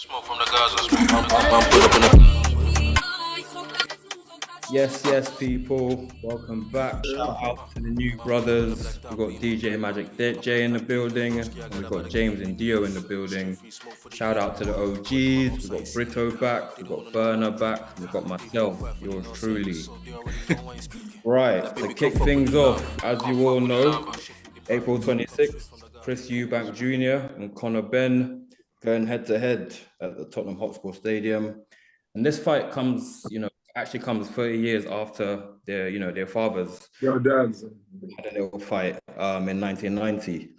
Smoke from the Gaza, smoke from the Yes, people. Welcome back. Shout out to the new brothers. We've got DJ Magic J in the building, and we've got James and Dio in the building. Shout out to the OGs. We've got Brito back, we've got Burner back, and we've got myself, yours truly. Right, to kick things off, as you all know, April 26th, Chris Eubank Jr. and Conor Benn going head to head at the Tottenham Hotspur Stadium. And this fight comes, actually comes 30 years after their fathers Your dads had a little fight in 1990.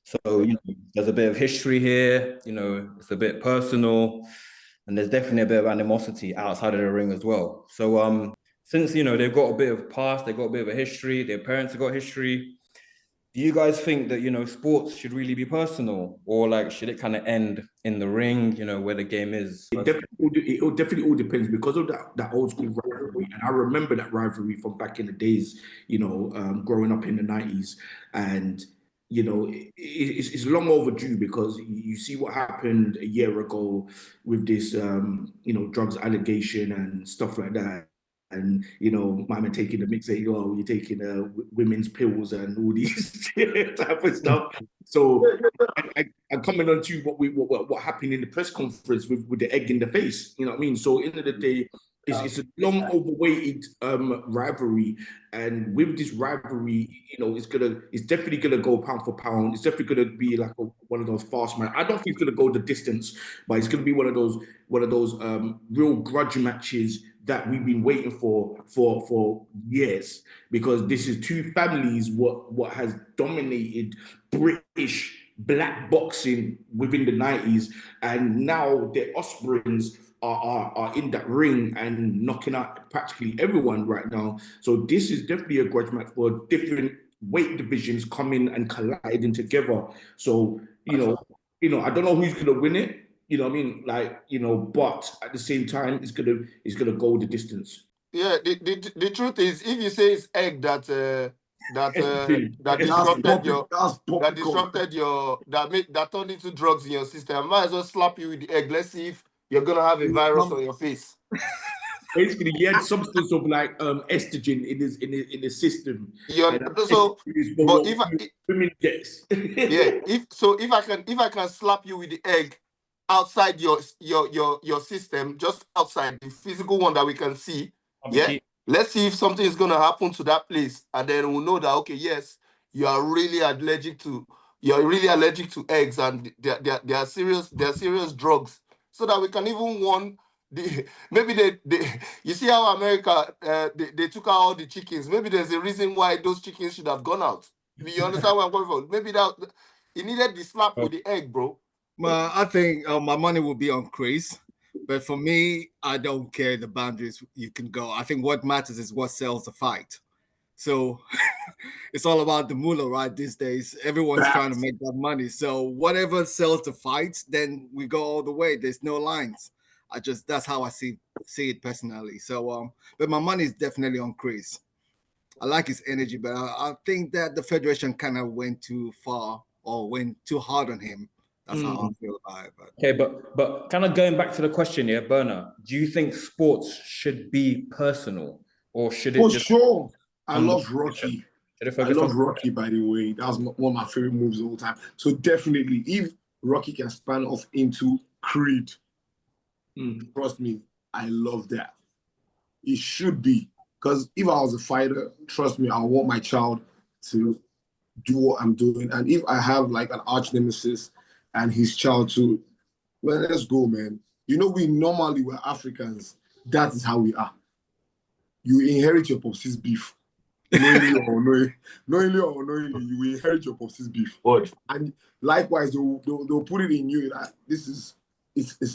So, there's a bit of history here, it's a bit personal, and there's definitely a bit of animosity outside of the ring as well. So, since, they've got a bit of past, they've got a bit of a history, their parents have got history, do you guys think that, sports should really be personal, or should it kind of end in the ring, where the game is? It definitely all depends because of that old school rivalry. And I remember that rivalry from back in the days, growing up in the 90s. And, it's long overdue because you see what happened a year ago with this, drugs allegation and stuff like that. And, my man taking the mix, saying, oh, you're taking women's pills and all these type of stuff. So I'm coming on to what happened in the press conference with the egg in the face. You know what I mean? So end of the day, it's a long overweighted rivalry. And with this rivalry, it's definitely gonna go pound for pound. It's definitely gonna be like one of those fast man. I don't think it's gonna go the distance, but it's gonna be one of those real grudge matches that we've been waiting for years, because this is two families what has dominated British black boxing within the 90s, and now their offsprings are in that ring and knocking out practically everyone right now. So this is definitely a grudge match for different weight divisions coming and colliding together. So I don't know who's gonna win it. You know what I mean? But at the same time, it's gonna go the distance. Yeah, the truth is, if you say it's egg that turned into drugs in your system, I might as well slap you with the egg. Let's see if you're gonna have a virus on your face. Basically, he had substance of estrogen in his system. So, but women gets. if I can slap you with the egg outside your system, just outside the physical one that we can see, let's see if something is gonna happen to that place, and then we'll know that okay, yes, you are really allergic to eggs, and they are serious drugs, so that we can even warn maybe they you see how America they took out all the chickens. Maybe there's a reason why those chickens should have gone out. You understand where I'm going from? Maybe that he needed the slap with the egg, bro. I think my money will be on Chris, but for me, I don't care the boundaries you can go. I think what matters is what sells the fight. So it's all about the moolah, right? These days, everyone's trying to make that money. So whatever sells the fight, then we go all the way. There's no lines. That's how I see it personally. So, but my money is definitely on Chris. I like his energy, but I think that the Federation kind of went too far or went too hard on him. That's how I feel about it. Okay, but kind of going back to the question here, Berna, do you think sports should be personal, or should it? For sure. I love Rocky. I love Rocky, by the way. That's one of my favorite movies of all time. So definitely, if Rocky can span off into Creed, trust me, I love that. It should be. Because if I was a fighter, trust me, I want my child to do what I'm doing. And if I have an arch nemesis and his child too, well, let's go, man. We're Africans. That is how we are. You inherit your popsi's beef. Knowingly or unknowingly, you inherit your popsi's beef. What? And likewise, they'll put it in you that it's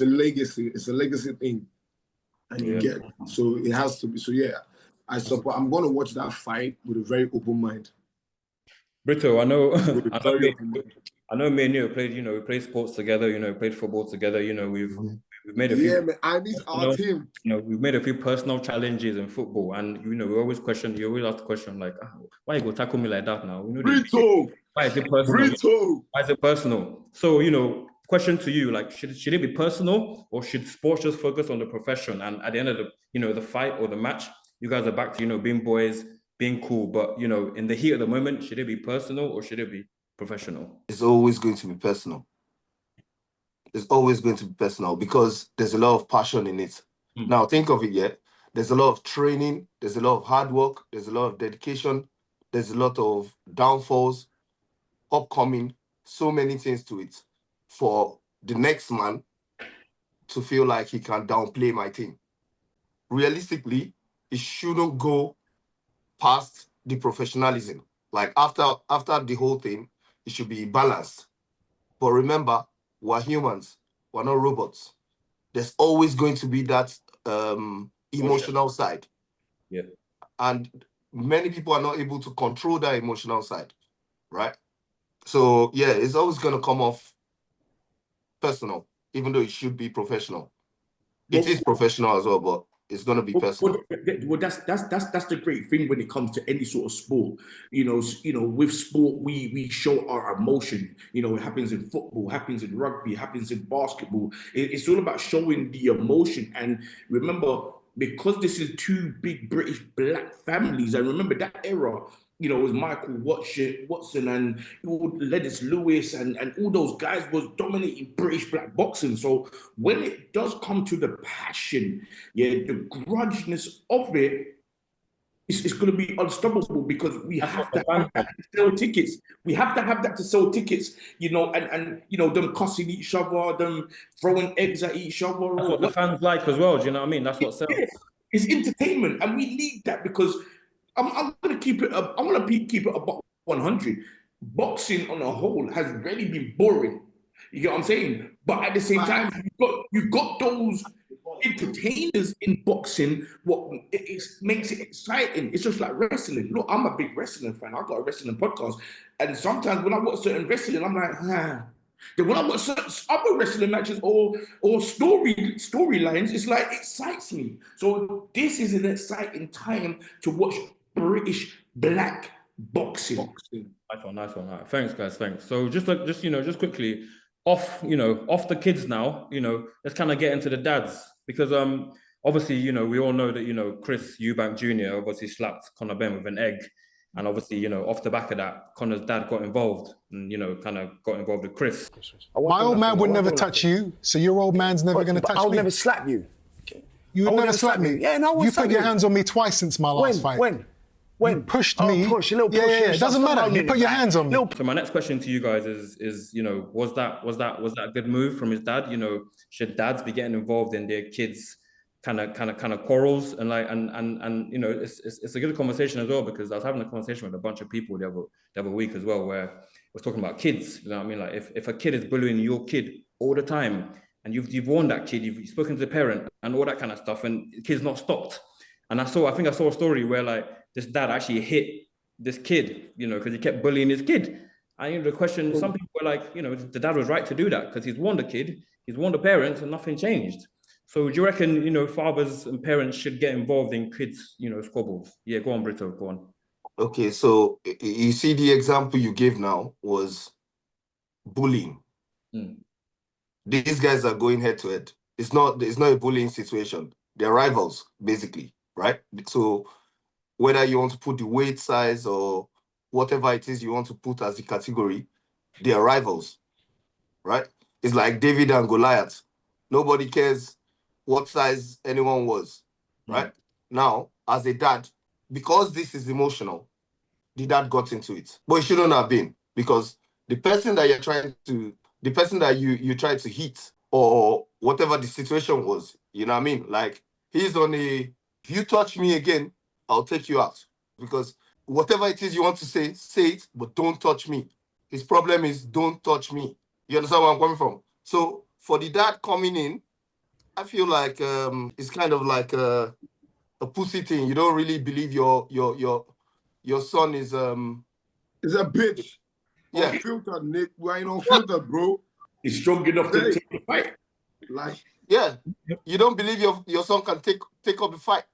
a legacy. It's a legacy thing. And you get it. So it has to be. So yeah, I'm going to watch that fight with a very open mind. Brito, I know me and you played, we played sports together, we played football together, we've made a few. Yeah, man, and this our team. We've made a few personal challenges in football, and we always ask the question why you go tackle me like that now? Brito! Why is it personal? Brito! Why is it personal? So, question to you, like, should it be personal, or should sports just focus on the profession? And at the end of the fight or the match, you guys are back to, being boys, being cool. But, in the heat of the moment, should it be personal or should it be professional? It's always going to be personal. It's always going to be personal because there's a lot of passion in it. Now, think of it, there's a lot of training, there's a lot of hard work, there's a lot of dedication, there's a lot of downfalls, upcoming, so many things to it for the next man to feel like he can downplay my team. Realistically, it shouldn't go past the professionalism. Like after the whole thing, it should be balanced. But remember, we're humans, we're not robots. There's always going to be that emotional side. Yeah. And many people are not able to control that emotional side, right? So yeah, it's always going to come off personal, even though it should be professional. It is professional as well, but it's going to be personal. Well, that's the great thing when it comes to any sort of sport. With sport, we show our emotion. It happens in football, happens in rugby, happens in basketball. It's all about showing the emotion. And remember, because this is two big British black families, and remember that era, it was Michael Watson and Lennox Lewis and all those guys was dominating British black boxing. So when it does come to the passion, the grudginess of it, it's going to be unstoppable because we have to have that to sell tickets. We have to have that to sell tickets, and them cussing each other, them throwing eggs at each other. That's what the fans like as well. Do you know what I mean? That's what sells. It's entertainment, and we need that because I'm going to keep it up. I want to keep it about 100. Boxing on a whole has really been boring. You get what I'm saying? But at the same time, you've got those entertainers in boxing. What it makes it exciting. It's just like wrestling. Look, I'm a big wrestling fan. I've got a wrestling podcast, and sometimes when I watch certain wrestling, I'm like, Then when I watch certain other wrestling matches or storylines, it's like it excites me. So this is an exciting time to watch British black boxing. Nice one. All right. Thanks, guys. Thanks. So just quickly off the kids now. Let's kind of get into the dads because obviously we all know that Chris Eubank Jr. obviously slapped Conor Benn with an egg, and obviously off the back of that, Conor's dad got involved and kind of got involved with Chris. My old man would never touch you, so your old man's never going to touch me. I'll never slap you. You would never slap me. Yeah, no, you put your hands on me twice since my last fight. When? You pushed me. A little push. Yeah, it doesn't matter. You put your hands on me. So my next question to you guys is was that a good move from his dad? Should dads be getting involved in their kids' kind of quarrels and it's a good conversation as well because I was having a conversation with a bunch of people the other week as well where we're talking about kids. You know what I mean? Like if a kid is bullying your kid all the time and you've warned that kid, you've spoken to the parent and all that kind of stuff, and the kid's not stopped. And I think I saw a story where like this dad actually hit this kid, because he kept bullying his kid. And the question, some people were like, the dad was right to do that because he's warned the kid, he's warned the parents, and nothing changed. So do you reckon, fathers and parents should get involved in kids, squabbles? Yeah, go on, Brito, go on. Okay, so you see the example you gave now was bullying. These guys are going head to head. It's not a bullying situation. They're rivals, basically, right? So whether you want to put the weight size or whatever it is you want to put as the category, they're rivals, right? It's like David and Goliath. Nobody cares what size anyone was, right? Now, as a dad, because this is emotional, the dad got into it. But it shouldn't have been, because the person that you tried to hit, or whatever the situation was, you know what I mean? Like, he's on if you touch me again, I'll take you out. Because whatever it is you want to say it, but don't touch me. His problem is don't touch me. You understand where I'm coming from? So for the dad coming in, I feel like it's kind of like a pussy thing. You don't really believe your son is It's a bitch. Yeah. Unfiltered, Nick. Why ain't unfiltered, bro? He's strong enough to take the fight. Like, yeah. You don't believe your son can take up the fight.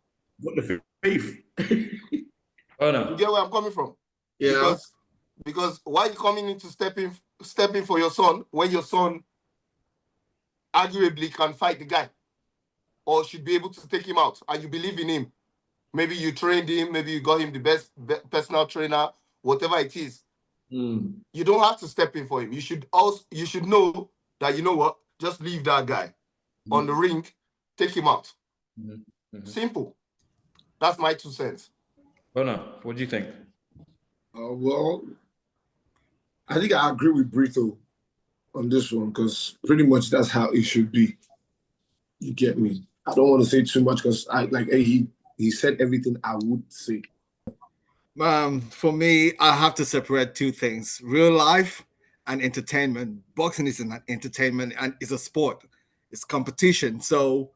What the faith? Oh no. You get where I'm coming from? yeah. Because why are you coming in to step in for your son when your son arguably can fight the guy or should be able to take him out, and you believe in him. Maybe you trained him, maybe you got him the best personal trainer, whatever it is. You don't have to step in for him. You should know that, you know what, just leave that guy on the ring, take him out. Simple. That's my 2 cents. Conor, what do you think? Well, I think I agree with Brito on this one because pretty much that's how it should be. You get me? I don't want to say too much because he said everything I would say. For me, I have to separate 2 things: real life and entertainment. Boxing is an entertainment and it's a sport. It's competition. So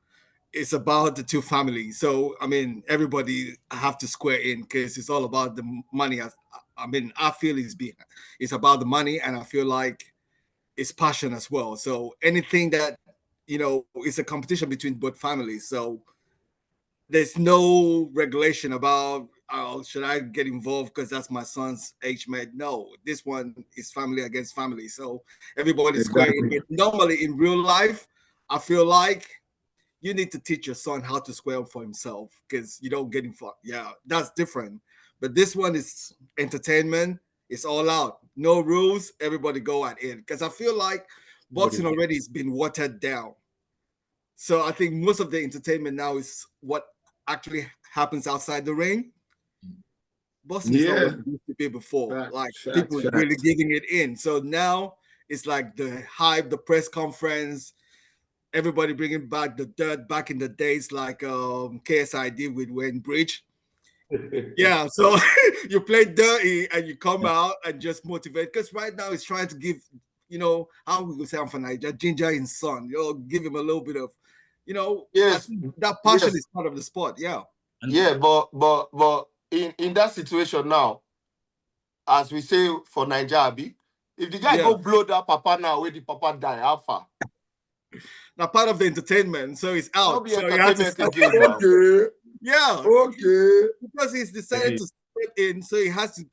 it's about the 2 families. So, I mean, everybody have to square in because it's all about the money. I feel it's about the money, and I feel like it's passion as well. So anything that, it's a competition between both families. So there's no regulation about, should I get involved because that's my son's age mate? No, this one is family against family. So everybody's squaring it. Normally in real life, I feel like you need to teach your son how to square up for himself because you don't get him for, that's different. But this one is entertainment. It's all out. No rules. Everybody go at it. Because I feel like boxing already has been watered down. So I think most of the entertainment now is what actually happens outside the ring. Boxing is not what it used to be before. People really giving it in. So now it's like the hype, the press conference, everybody bringing back the dirt back in the days like KSI did with Wayne Bridge. So you play dirty and you come out and just motivate. Because right now it's trying to give, how we would say I'm from Nigeria, ginger in sun. Give him a little bit of, that passion is part of the sport. But in that situation now, as we say for Nigeria, if the guy go blow that papa now, where the papa die, how far? Now part of the entertainment, so it's out. Be so entertainment again now. Okay. Because he's decided to step in, so he has to,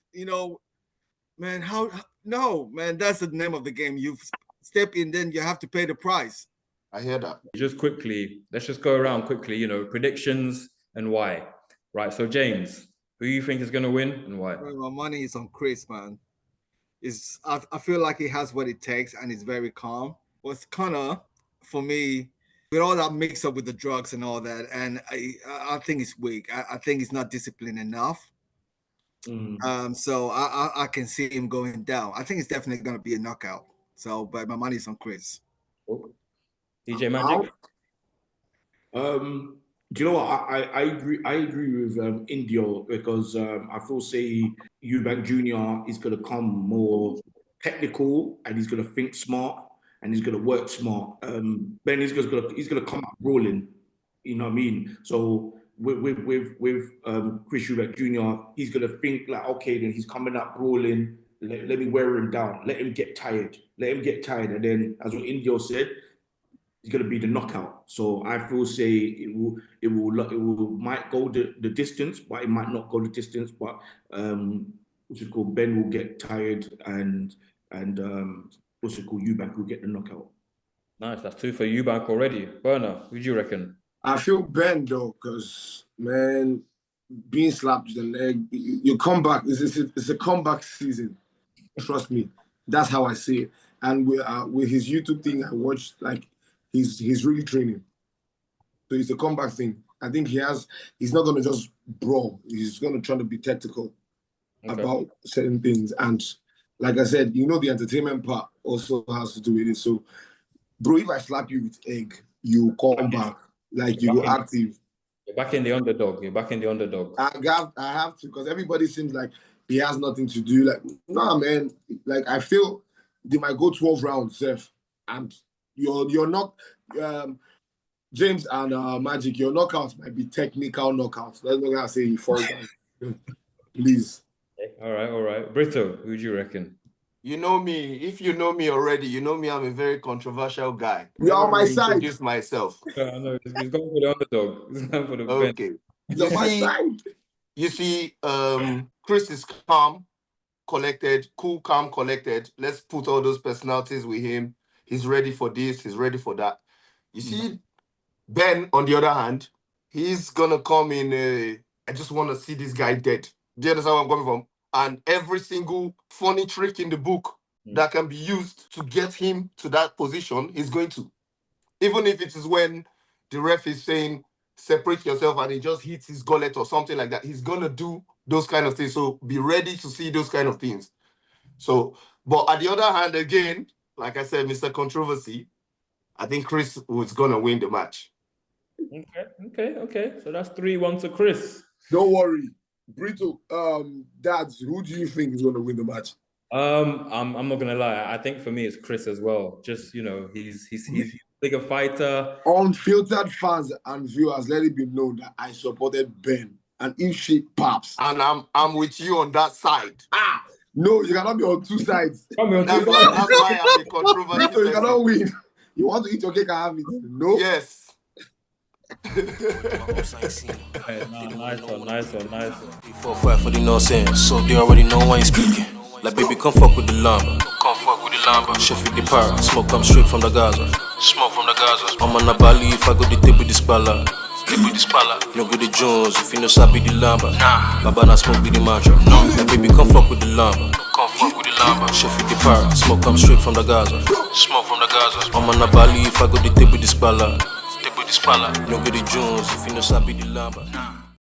man, that's the name of the game. You step in, then you have to pay the price. I hear that. Just quickly, let's just go around quickly, predictions and why. Right, so James, who you think is going to win and why? My money is on Chris, man. I feel like he has what it takes and he's very calm. With Conor, for me, with all that mix up with the drugs and all that, and I think it's weak. I think he's not disciplined enough. So I can see him going down. I think it's definitely going to be a knockout. So, but my money's on Chris. DJ Magic. Do you know what? I agree with Indio because I feel Eubank Jr. is going to come more technical and he's going to think smart and he's going to work smart. Ben is going to come out rolling. You know what I mean? So with Chris Eubank Jr., he's going to think like, okay, then he's coming up rolling. Let me wear him down. Let him get tired. And then, as what Indio said, it's going to be the knockout. So I feel it might go the distance, but it might not go the distance. But what's it called? Ben will get tired, and what's it called? Eubank will get the knockout. Nice, that's 2 for Eubank already. Berner, who do you reckon? I feel Ben though, because man, being slapped with the leg, you come back. It's a comeback season. Trust me, that's how I see it. And with his YouTube thing, I watched like. He's really training. So it's a comeback thing. I think he's not going to just brawl. He's going to try to be tactical about certain things. And like I said, the entertainment part also has to do with it. So, bro, if I slap you with egg, you come back. Like you go active. You're back in the underdog. I have to, because everybody seems like he has nothing to do. Like, nah, man. Like, I feel they might go 12 rounds, Seth. And you're not James and Magic. Your knockouts might be technical knockouts. That's not gonna say he falls down. Please. All right. Brito, who do you reckon? You know me. If you know me already, you know me. I'm a very controversial guy. You're on my side. Introduce myself. I know he's going for the underdog. He's going for the okay. You're on my side. You see, Chris is calm, collected, cool, calm, collected. Let's put all those personalities with him. He's ready for this. He's ready for that. You see, Ben, on the other hand, he's gonna come in. I just want to see this guy dead. Do you understand where I'm coming from? And every single funny trick in the book that can be used to get him to that position, he's going to. Even if it is when the ref is saying, separate yourself, and he just hits his gullet or something like that, he's gonna do those kind of things. So be ready to see those kind of things. So, but at the other hand, again, like I said, Mr. Controversy, I think Chris was gonna win the match. Okay. So that's 3-1 to Chris. Don't worry, Brito. Dads, who do you think is going to win the match? I'm not gonna lie. I think for me it's Chris as well. Just he's a bigger fighter. Unfiltered fans and viewers, let it be known that I supported Ben, and if shit pops, and I'm with you on that side. No, you cannot be on two sides. That's why I'm a controversy. Brito, you cannot win. You want to eat your cake and have it? No. Yes. Nice one. 4-5 for the nonsense, so they already know why he's speaking. Like, baby, come fuck with the lamba. Sheffield the para, smoke come straight from the Gaza. I'm on a Bali if I go the tip with this pala. No good the Jones if you know sabi the lamba. Baba smoke with the mantra. Like, baby, come fuck with the lamba. Sheffield the para, smoke come straight from the Gaza. I'm on a Bali if I go the tip with this pala. No good the Jones if you know sabi the lamba.